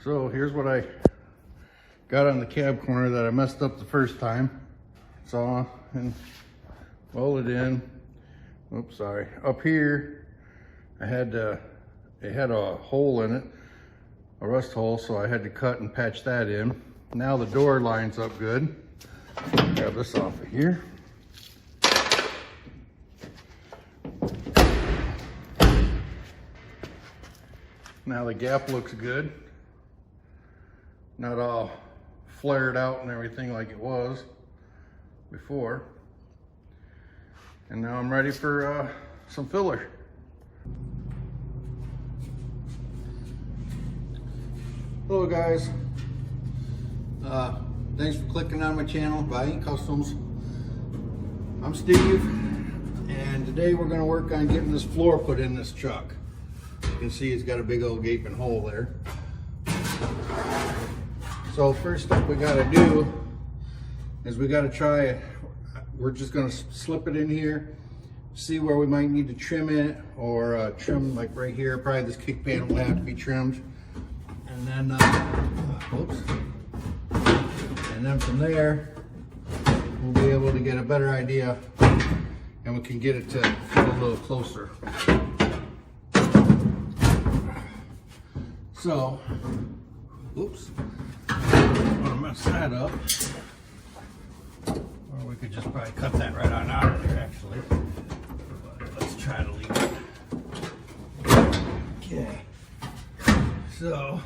So here's what I got on the cab corner that I messed up the first time. Saw and welded in. Oops, sorry. Up here, it had a hole in it, a rust hole, so I had to cut and patch that in. Now the door lines up good. Grab this off of here. Now the gap looks good. Not all flared out and everything like it was before. And now I'm ready for some filler. Hello guys. Thanks for clicking on my channel, Buying Customs. I'm Steve, and today we're going to work on getting this floor put in this truck. You can see it's got a big old gaping hole there. So first up we got to do is we got to try it. We're just going to slip it in here, see where we might need to trim it, or trim like right here. Probably this kick panel will have to be trimmed, and then and then from there we'll be able to get a better idea, and we can get it to fit a little closer. So, oops, I'm gonna mess that up. Or we could just probably cut that right on out of there, actually. But let's try to leave it. Okay. So,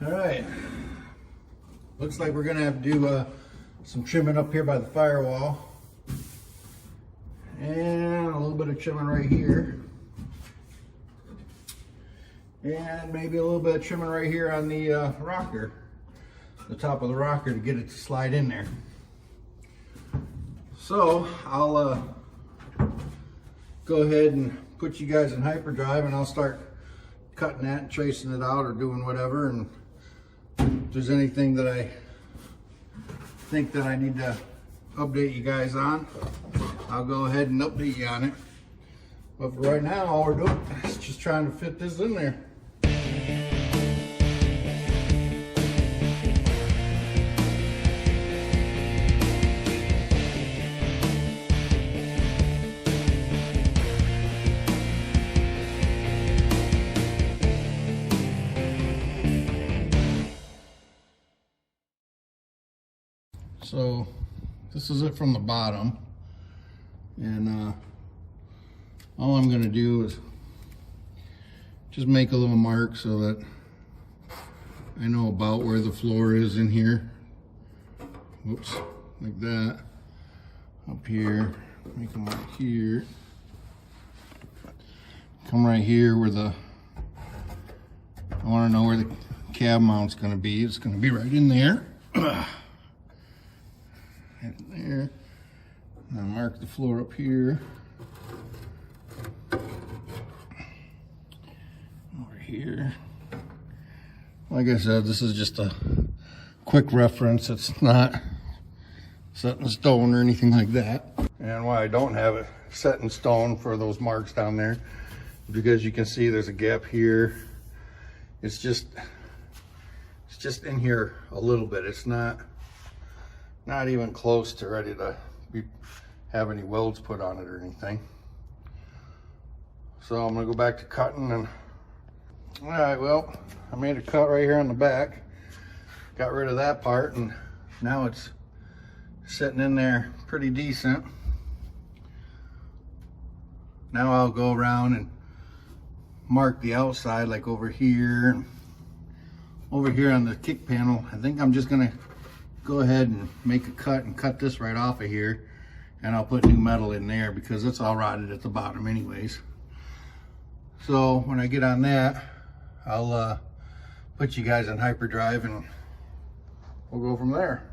all right. Looks like we're gonna have to do some trimming up here by the firewall, and a little bit of trimming right here. And maybe a little bit of trimming right here on the rocker, the top of the rocker, to get it to slide in there. So I'll go ahead and put you guys in hyperdrive, and I'll start cutting that and tracing it out or doing whatever. And if there's anything that I think that I need to update you guys on, I'll go ahead and update you on it. But for right now, all we're doing is just trying to fit this in there. So this is it from the bottom, and all I'm going to do is just make a little mark so that I know about where the floor is in here. Whoops, like that. Up here, make a mark here. Come right here where I want to know where the cab mount's going to be. It's going to be right in there. Right there. Now mark the floor up here. Over here. Like I said, this is just a quick reference. It's not set in stone or anything like that. And why I don't have it set in stone for those marks down there, because you can see there's a gap here. It's just in here a little bit. It's not even close to ready to have any welds put on it or anything. So I'm gonna go back to cutting. And all right, well, I made a cut right here on the back, got rid of that part, and now it's sitting in there pretty decent. Now I'll go around and mark the outside, like over here and over here on the kick panel. I think I'm just gonna go ahead and make a cut and cut this right off of here, and I'll put new metal in there because it's all rotted at the bottom anyways. So when I get on that, I'll put you guys in hyperdrive and we'll go from there.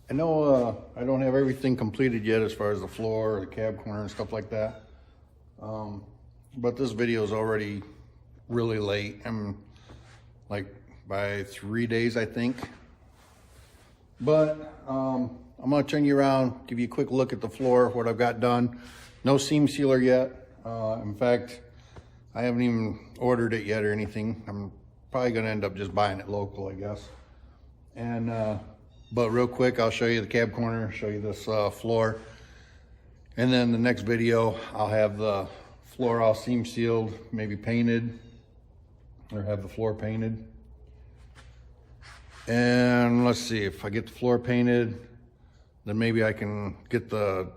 I know I don't have everything completed yet as far as the floor or the cab corner and stuff like that. But this video is already really late. I'm like by 3 days, I think. But I'm gonna turn you around, give you a quick look at the floor, what I've got done. No seam sealer yet. In fact, I haven't even ordered it yet or anything. I'm probably gonna end up just buying it local, I guess. And but real quick, I'll show you the cab corner, show you this floor. And then the next video, I'll have the floor all seam sealed, maybe painted, or have the floor painted. And let's see, if I get the floor painted, then maybe I can get the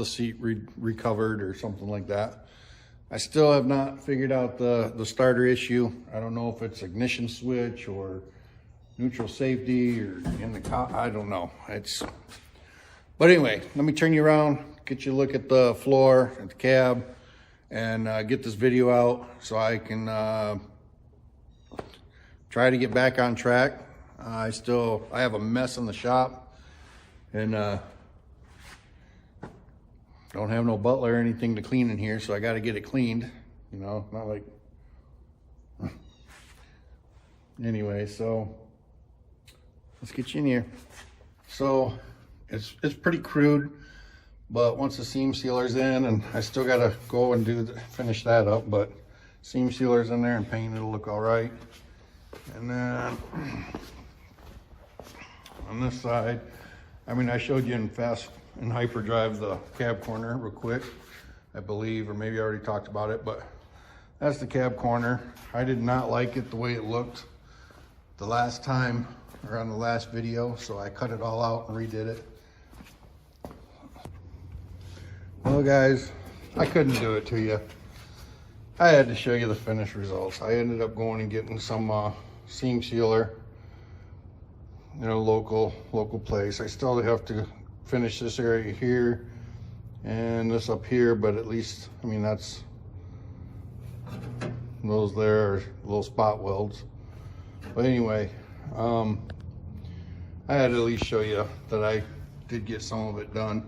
seat recovered or something like that. I still have not figured out the starter issue. I don't know if it's ignition switch or neutral safety or in the car. I don't know. But anyway, let me turn you around, get you a look at the floor, at the cab, and get this video out so I can try to get back on track. I have a mess in the shop, and don't have no butler or anything to clean in here, so I got to get it cleaned. You know, not like. Anyway, so let's get you in here. So it's pretty crude, but once the seam sealer's in, and I still got to go and finish that up, but seam sealer's in there and paint, it'll look all right. And then on this side, I mean, I showed you in hyperdrive the cab corner real quick, I believe, or maybe I already talked about it, but that's the cab corner. I did not like it the way it looked the last time, or on the last video, so I cut it all out and redid it. Well guys, I couldn't do it to you. I had to show you the finished results. I ended up going and getting some seam sealer, you know, local place. I still have to finish this area here and this up here, but at least, I mean, those there are little spot welds. But anyway, I had to at least show you that I did get some of it done.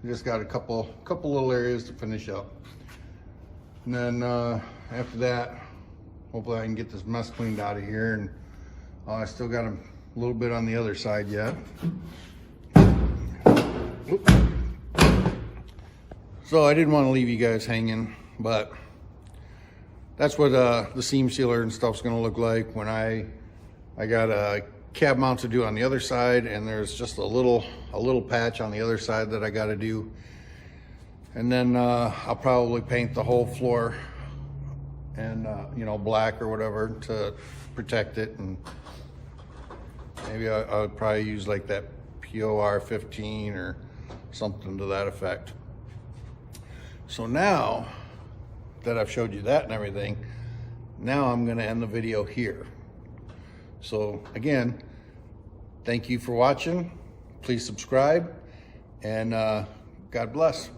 I just got a couple little areas to finish up. And then after that, hopefully I can get this mess cleaned out of here. And I still got a little bit on the other side yet. So I didn't want to leave you guys hanging, but that's what the seam sealer and stuff's gonna look like when I got a cab mount to do on the other side, and there's just a little patch on the other side that I got to do. And then I'll probably paint the whole floor and you know, black or whatever to protect it. And maybe I would probably use like that POR 15 or something to that effect. So now that I've showed you that and everything, now I'm going to end the video here. So again, thank you for watching. Please subscribe, and God bless.